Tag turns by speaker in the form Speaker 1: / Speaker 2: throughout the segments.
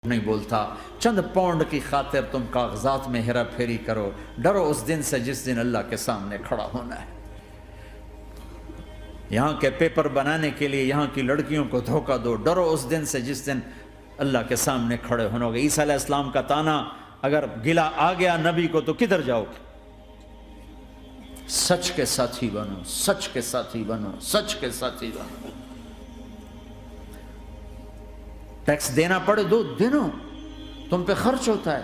Speaker 1: نہیں بولتا. چند پاؤنڈ کی خاطر تم کاغذات میں ہیرا پھیری کرو. ڈرو اس دن سے جس دن اللہ کے سامنے کھڑا ہونا ہے. یہاں کے پیپر بنانے کے لیے یہاں کی لڑکیوں کو دھوکہ دو. ڈرو اس دن سے جس دن اللہ کے سامنے کھڑے ہونا ہوگا. عیسیٰ علیہ السلام کا تانا اگر گلا آ گیا نبی کو تو کدھر جاؤ گے؟ سچ کے ساتھی بنو، سچ کے ساتھی بنو، سچ کے ساتھی بنو. ٹیکس دینا پڑے دو، دینو، تم پہ خرچ ہوتا ہے.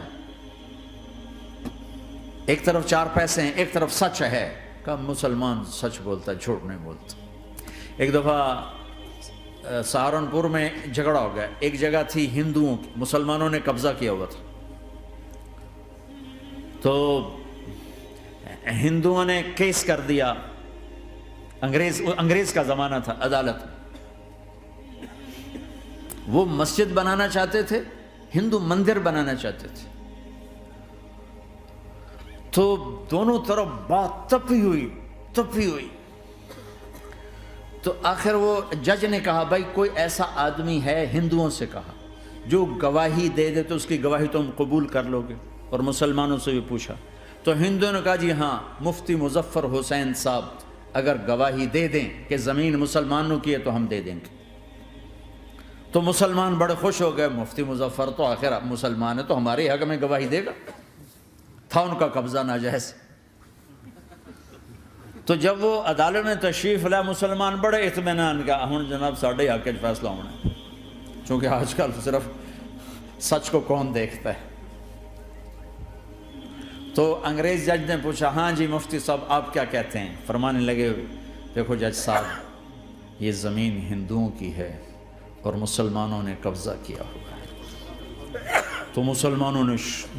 Speaker 1: ایک طرف چار پیسے ہیں، ایک طرف سچ ہے. کب مسلمان سچ بولتا ہے، جھوٹ نہیں بولتا. ایک دفعہ سہارنپور میں جھگڑا ہو گیا. ایک جگہ تھی ہندوؤں کی، مسلمانوں نے قبضہ کیا ہوا تھا. تو ہندوؤں نے کیس کر دیا. انگریز کا زمانہ تھا. عدالت میں وہ مسجد بنانا چاہتے تھے، ہندو مندر بنانا چاہتے تھے. تو دونوں طرف بات تپی ہوئی. تو آخر وہ جج نے کہا بھائی کوئی ایسا آدمی ہے، ہندوؤں سے کہا، جو گواہی دے دے تو اس کی گواہی تم قبول کر لو گے. اور مسلمانوں سے بھی پوچھا تو ہندوؤں نے کہا جی ہاں، مفتی مظفر حسین صاحب اگر گواہی دے دیں کہ زمین مسلمانوں کی ہے تو ہم دے دیں گے. تو مسلمان بڑے خوش ہو گئے. مفتی مظفر تو آخر مسلمان ہے تو ہمارے حق میں گواہی دے گا. تھا ان کا قبضہ ناجائز. تو جب وہ عدالت میں تشریف لائے مسلمان بڑے اطمینان کا ہوں جناب ساڑھے حق فیصلہ ہونا ہے. چونکہ آج کل صرف سچ کو کون دیکھتا ہے. تو انگریز جج نے پوچھا ہاں جی مفتی صاحب آپ کیا کہتے ہیں؟ فرمانے لگے دیکھو جج صاحب، یہ زمین ہندوؤں کی ہے اور مسلمانوں نے قبضہ کیا ہوا ہے. تو مسلمانوں نے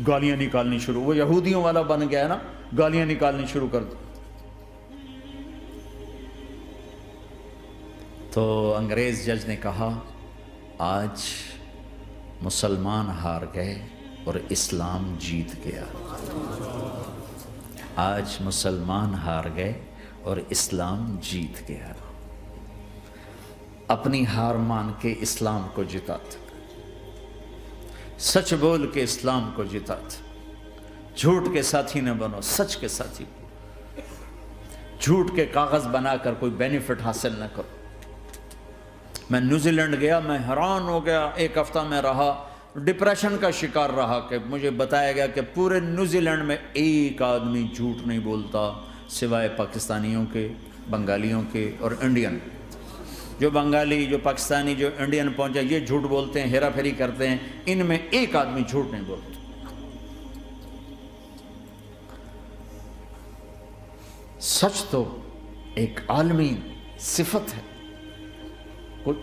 Speaker 1: گالیاں نکالنی شروع، وہ یہودیوں والا بن گیا نا، گالیاں نکالنی شروع کر دی. تو انگریز جج نے کہا آج مسلمان ہار گئے اور اسلام جیت گیا. آج مسلمان ہار گئے اور اسلام جیت گیا. اپنی ہار مان کے اسلام کو جتاتا، سچ بول کے اسلام کو جتاتا. جھوٹ کے ساتھی نہ بنو، سچ کے ساتھی. جھوٹ کے کاغذ بنا کر کوئی بینیفٹ حاصل نہ کرو. میں نیوزی لینڈ گیا، میں حیران ہو گیا. ایک ہفتہ میں رہا، ڈپریشن کا شکار رہا کہ مجھے بتایا گیا کہ پورے نیوزی لینڈ میں ایک آدمی جھوٹ نہیں بولتا سوائے پاکستانیوں کے، بنگالیوں کے اور انڈین. جو بنگالی، جو پاکستانی، جو انڈین پہنچے یہ جھوٹ بولتے ہیں، ہیرا پھیری کرتے ہیں. ان میں ایک آدمی جھوٹ نہیں بولتا. سچ تو ایک عالمی صفت ہے.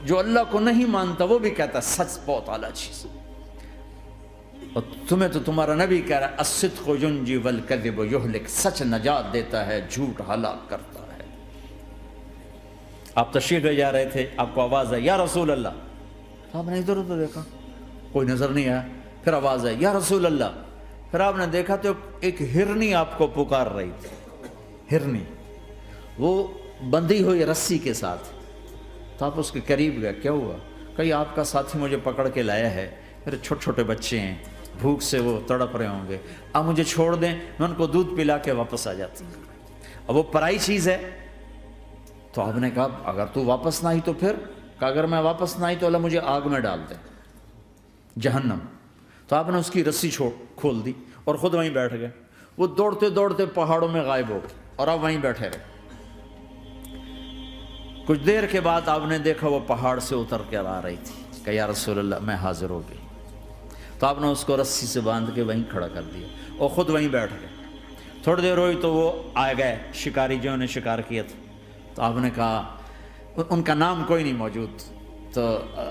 Speaker 1: جو اللہ کو نہیں مانتا وہ بھی کہتا ہے سچ بہت اعلیٰ چیز. اور تمہیں تو تمہارا نبی کہہ رہا ہے الصدق ینجی والکذب یہلک. سچ نجات دیتا ہے، جھوٹ ہلاک کرتا ہے. آپ تشریف لے جا رہے تھے، آپ کو آواز آئی یا رسول اللہ. آپ نے ادھر ادھر دیکھا، کوئی نظر نہیں آیا. پھر آواز آئی یا رسول اللہ. پھر آپ نے دیکھا تو ایک ہرنی آپ کو پکار رہی تھی. ہرنی وہ بندھی ہوئی رسی کے ساتھ. تو آپ اس کے قریب گئے. کیا ہوا؟ کہیں آپ کا ساتھی مجھے پکڑ کے لایا ہے، میرے چھوٹے چھوٹے بچے ہیں، بھوک سے وہ تڑپ رہے ہوں گے، آپ مجھے چھوڑ دیں، میں ان کو دودھ پلا کے واپس آ جاتا ہوں. اب وہ پرائی چیز ہے. تو آپ نے کہا اگر تو واپس نہ آئی تو پھر؟ کہ اگر میں واپس نہ آئی تو اللہ مجھے آگ میں ڈال دے، جہنم. تو آپ نے اس کی رسی کھول دی اور خود وہیں بیٹھ گئے. وہ دوڑتے دوڑتے پہاڑوں میں غائب ہو گئے اور آپ وہیں بیٹھے رہے. کچھ دیر کے بعد آپ نے دیکھا وہ پہاڑ سے اتر کر آ رہی تھی. کہ یا رسول اللہ میں حاضر ہو گئی. تو آپ نے اس کو رسی سے باندھ کے وہیں کھڑا کر دیا اور خود وہیں بیٹھ گئے. تھوڑی دیر ہوئی تو وہ آ گئے شکاری جو نے شکار کیا تھا. تو آپ نے کہا، ان کا نام کوئی نہیں موجود. تو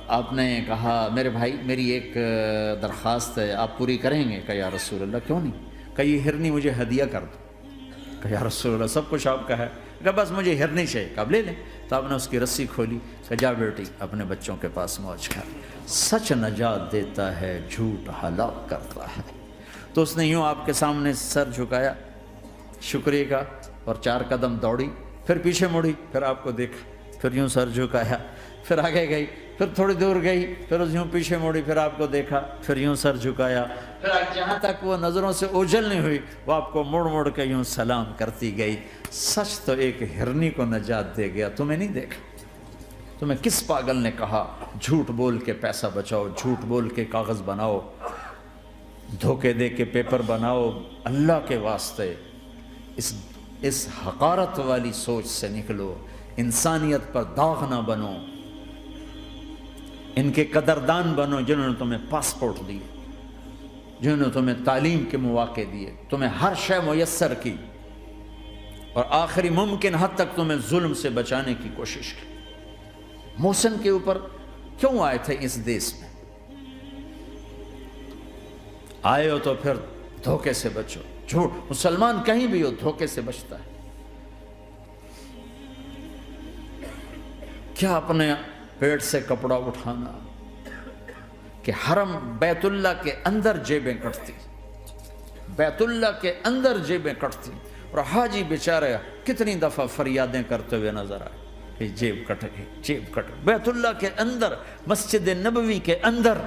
Speaker 1: آپ نے کہا میرے بھائی میری ایک درخواست ہے، آپ پوری کریں گے؟ کہ یا رسول اللہ کیوں نہیں. کہ یہ ہرنی مجھے ہدیہ کر دو. کہ یا رسول اللہ سب کچھ آپ کا ہے. کہ بس مجھے ہرنی چاہیے. کہ اب لے لیں. تو آپ نے اس کی رسی کھولی. کہ جا بیٹی اپنے بچوں کے پاس موج کر. سچ نجات دیتا ہے، جھوٹ ہلاک کرتا ہے. تو اس نے یوں آپ کے سامنے سر جھکایا شکریہ کا اور 4 قدم دوڑی، پھر پیچھے مڑی، پھر آپ کو دیکھا، پھر یوں سر جھکایا، پھر آگے گئی، پھر تھوڑی دور گئی، پھر یوں پیچھے موڑی، پھر آپ کو دیکھا، پھر یوں سر جھکایا، پھر جہاں تک وہ نظروں سے اوجھل نہیں ہوئی وہ آپ کو مڑ مڑ کے یوں سلام کرتی گئی۔ سچ تو ایک ہرنی کو نجات دے گیا، تمہیں نہیں دیکھا۔ تمہیں کس پاگل نے کہا جھوٹ بول کے پیسہ بچاؤ، جھوٹ بول کے کاغذ بناؤ، دھوکے دے کے پیپر بناؤ؟ اللہ کے واسطے اس حقارت والی سوچ سے نکلو، انسانیت پر داغ نہ بنو، ان کے قدردان بنو جنہوں نے تمہیں پاسپورٹ دیے، جنہوں نے تمہیں تعلیم کے مواقع دیے، تمہیں ہر شے میسر کی، اور آخری ممکن حد تک تمہیں ظلم سے بچانے کی کوشش کی۔ محسن کے اوپر کیوں آئے تھے اس دیس میں؟ آئے ہو تو پھر دھوکے سے بچو، جھوٹ، مسلمان کہیں بھی ہو دھوکے سے بچتا ہے۔ کیا اپنے پیٹ سے کپڑا اٹھانا کہ حرم بیت اللہ کے اندر جیبیں کٹتی، بیت اللہ کے اندر جیبیں کٹتی، اور حاجی بیچارے کتنی دفعہ فریادیں کرتے ہوئے نظر آئے کہ جیب کٹ گئی، جیب کٹ گئی۔ بیت اللہ کے اندر، مسجد نبوی کے اندر